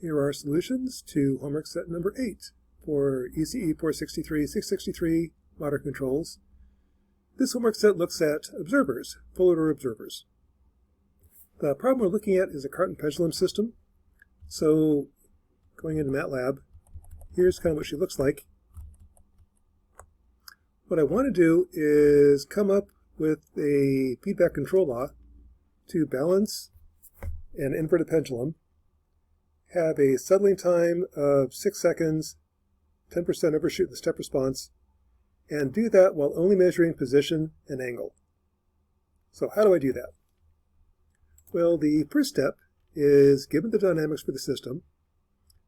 Here are solutions to homework set number 8 for ECE 463-663 Modern Controls. This homework set looks at observers, full order observers. The problem we're looking at is a cart and pendulum system. So going into MATLAB, here's kind of what she looks like. What I want to do is come up with a feedback control law to balance an inverted pendulum, have a settling time of 6 seconds, 10% overshoot the step response, and do that while only measuring position and angle. So how do I do that? Well, the first step is, given the dynamics for the system,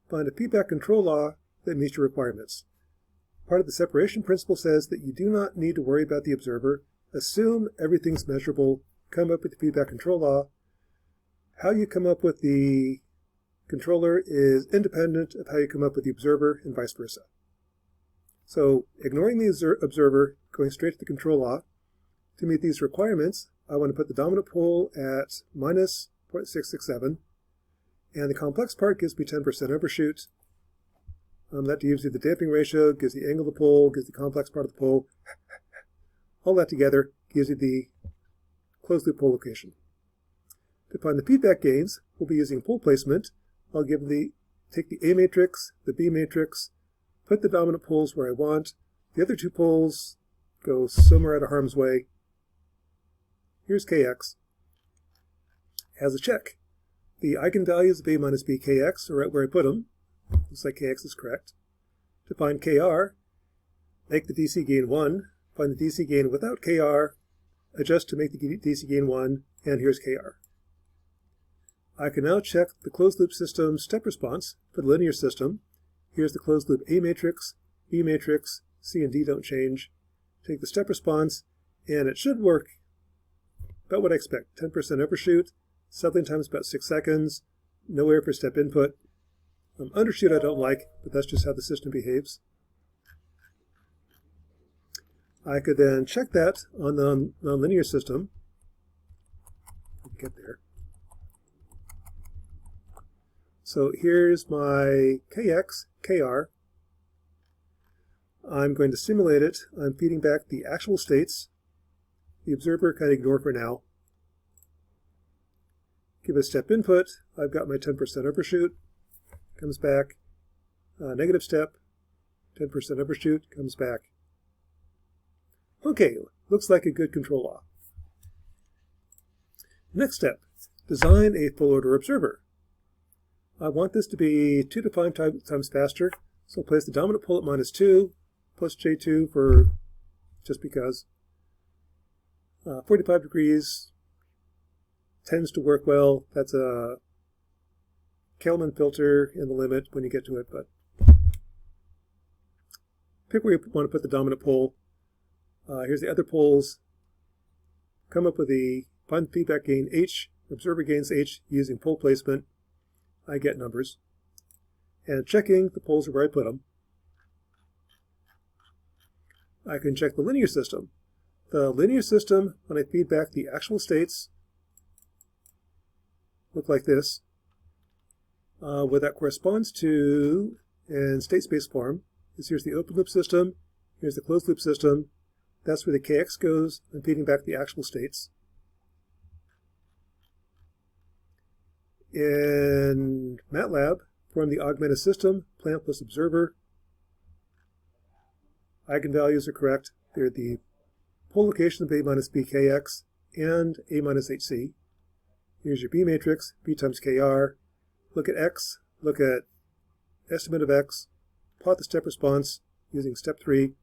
find a feedback control law that meets your requirements. Part of the separation principle says that you do not need to worry about the observer. Assume everything's measurable, come up with the feedback control law. How you come up with the controller is independent of how you come up with the observer and vice versa. So ignoring the observer, going straight to the control law, to meet these requirements, I want to put the dominant pole at minus 0.667, and the complex part gives me 10% overshoot. That gives you the damping ratio, gives the angle of the pole, gives the complex part of the pole. All that together gives you the closed loop pole location. To find the feedback gains, we'll be using pole placement. I'll take the A matrix, the B matrix, put the dominant poles where I want. The other two poles go somewhere out of harm's way. Here's Kx. As a check, the eigenvalues of A minus B Kx are right where I put them. Looks like Kx is correct. To find Kr, make the DC gain 1, find the DC gain without Kr, adjust to make the DC gain 1, and here's Kr. I can now check the closed loop system step response for the linear system. Here's the closed loop A matrix, B matrix, C and D don't change. Take the step response, and it should work about what I expect. 10% overshoot, settling time is about 6 seconds, no error for step input. Undershoot I don't like, but that's just how the system behaves. I could then check that on the nonlinear system. Get there. So here's my Kx, Kr. I'm going to simulate it. I'm feeding back the actual states. The observer kind of ignore for now. Give a step input. I've got my 10% overshoot. Comes back. Negative step. 10% overshoot. Comes back. Okay, looks like a good control law. Next step, design a full order observer. I want this to be 2 to 5 times faster, so place the dominant pole at minus 2, plus J2 for just because. 45 degrees tends to work well. That's a Kalman filter in the limit when you get to it, but pick where you want to put the dominant pole. Here's the other poles. Come up with find the feedback gain H, observer gains H using pole placement. I get numbers. And checking the poles are where I put them. I can check the linear system. The linear system, when I feed back the actual states, look like this. What that corresponds to in state space form is here's the open loop system, here's the closed loop system. That's where the Kx goes. I'm feeding back the actual states. In MATLAB, form the augmented system, plant plus observer. Eigenvalues are correct. They're the pole location of A minus B Kx and A minus HC. Here's your B matrix, B times Kr. Look at X, look at estimate of X, plot the step response using step 3.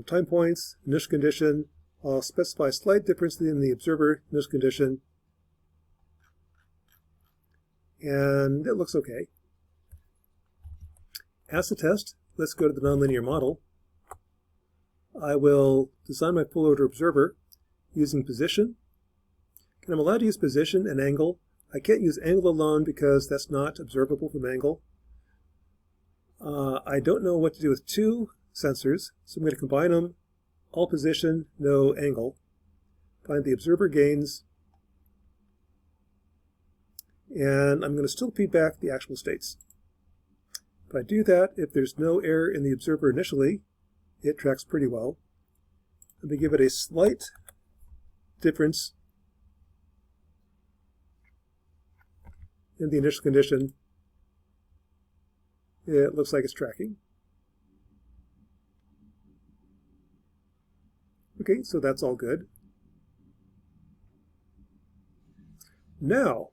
Time points, initial condition. I'll specify slight difference in the observer initial condition. And it looks okay. As a test, let's go to the nonlinear model. I will design my full order observer using position. And I'm allowed to use position and angle. I can't use angle alone because that's not observable from angle. I don't know what to do with two sensors, so I'm going to combine them. All position, no angle. Find the observer gains. and I'm going to still feed back the actual states. If I do that, if there's no error in the observer initially, it tracks pretty well. Let me give it a slight difference in the initial condition. It looks like it's tracking. Okay, so that's all good. Now,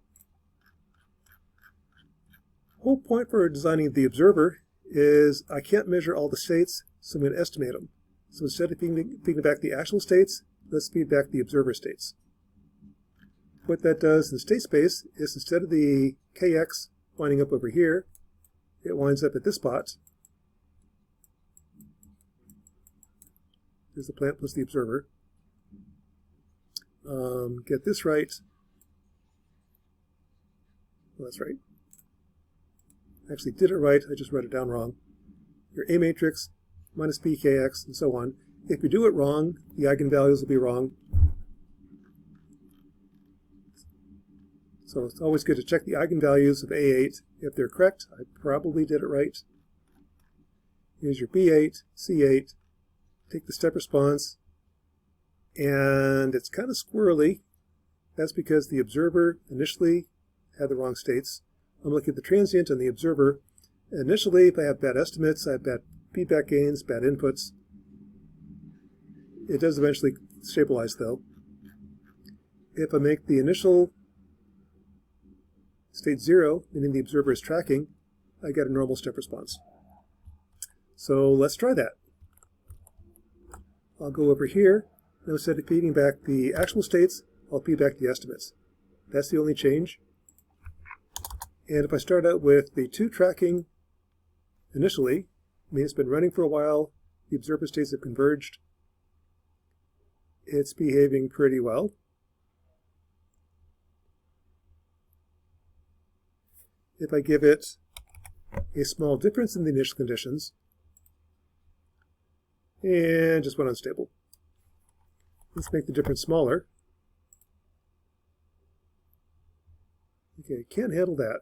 the whole point for designing the observer is I can't measure all the states, so I'm going to estimate them. So instead of feeding back the actual states, let's feed back the observer states. What that does in state space is instead of the kx winding up over here, it winds up at this spot. Here's the plant plus the observer. Get this right. Well, that's right. I actually did it right, I just wrote it down wrong. Your A matrix minus pkx and so on. If you do it wrong, the eigenvalues will be wrong. So it's always good to check the eigenvalues of A8. If they're correct, I probably did it right. Here's your B8, C8. Take the step response, and it's kind of squirrely. That's because the observer initially had the wrong states. I'm looking at the transient and the observer. Initially, if I have bad estimates, I have bad feedback gains, bad inputs. It does eventually stabilize, though. If I make the initial state 0, meaning the observer is tracking, I get a normal step response. So let's try that. I'll go over here, and instead of feeding back the actual states, I'll feed back the estimates. That's the only change. And if I start out with the 2 tracking initially, I mean it's been running for a while, the observer states have converged, it's behaving pretty well. If I give it a small difference in the initial conditions, and just went unstable. Let's make the difference smaller. Okay, can't handle that.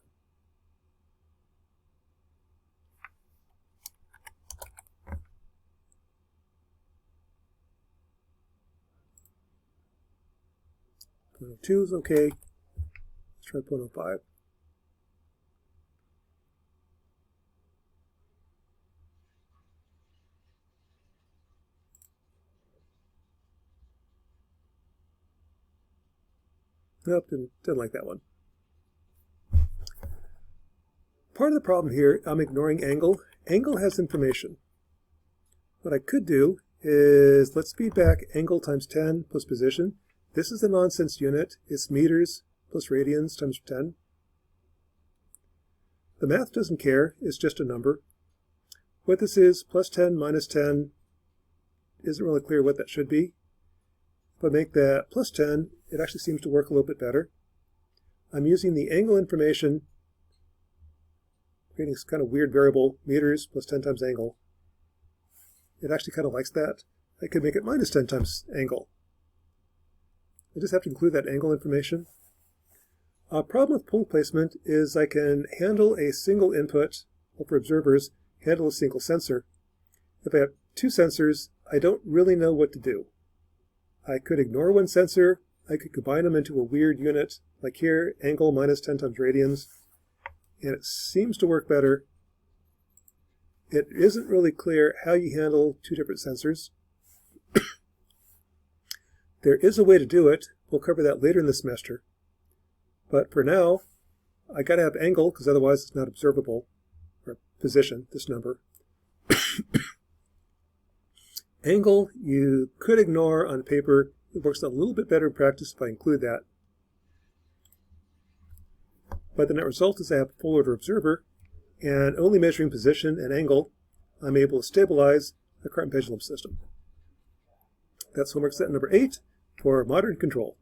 .02 is okay. Let's try 0.05. Nope, didn't like that one. Part of the problem here, I'm ignoring angle. Angle has information. What I could do is let's feed back angle times 10 plus position. This is a nonsense unit. It's meters plus radians times 10. The math doesn't care. It's just a number. What this is, plus 10 minus 10, isn't really clear what that should be. If I make that plus 10, it actually seems to work a little bit better. I'm using the angle information, creating this kind of weird variable, meters plus 10 times angle. It actually kind of likes that. I could make it minus 10 times angle. I just have to include that angle information. A problem with pole placement is I can handle a single input, or for observers, handle a single sensor. If I have 2 sensors, I don't really know what to do. I could ignore one sensor, I could combine them into a weird unit, like here, angle minus 10 times radians, and it seems to work better. It isn't really clear how you handle 2 different sensors. There is a way to do it. We'll cover that later in the semester. But for now, I got to have angle, because otherwise it's not observable, or position, this number. Angle, you could ignore on paper. It works a little bit better in practice if I include that. But the net result is I have a full order observer, and only measuring position and angle, I'm able to stabilize a current pendulum system. That's homework set number 8 for modern control.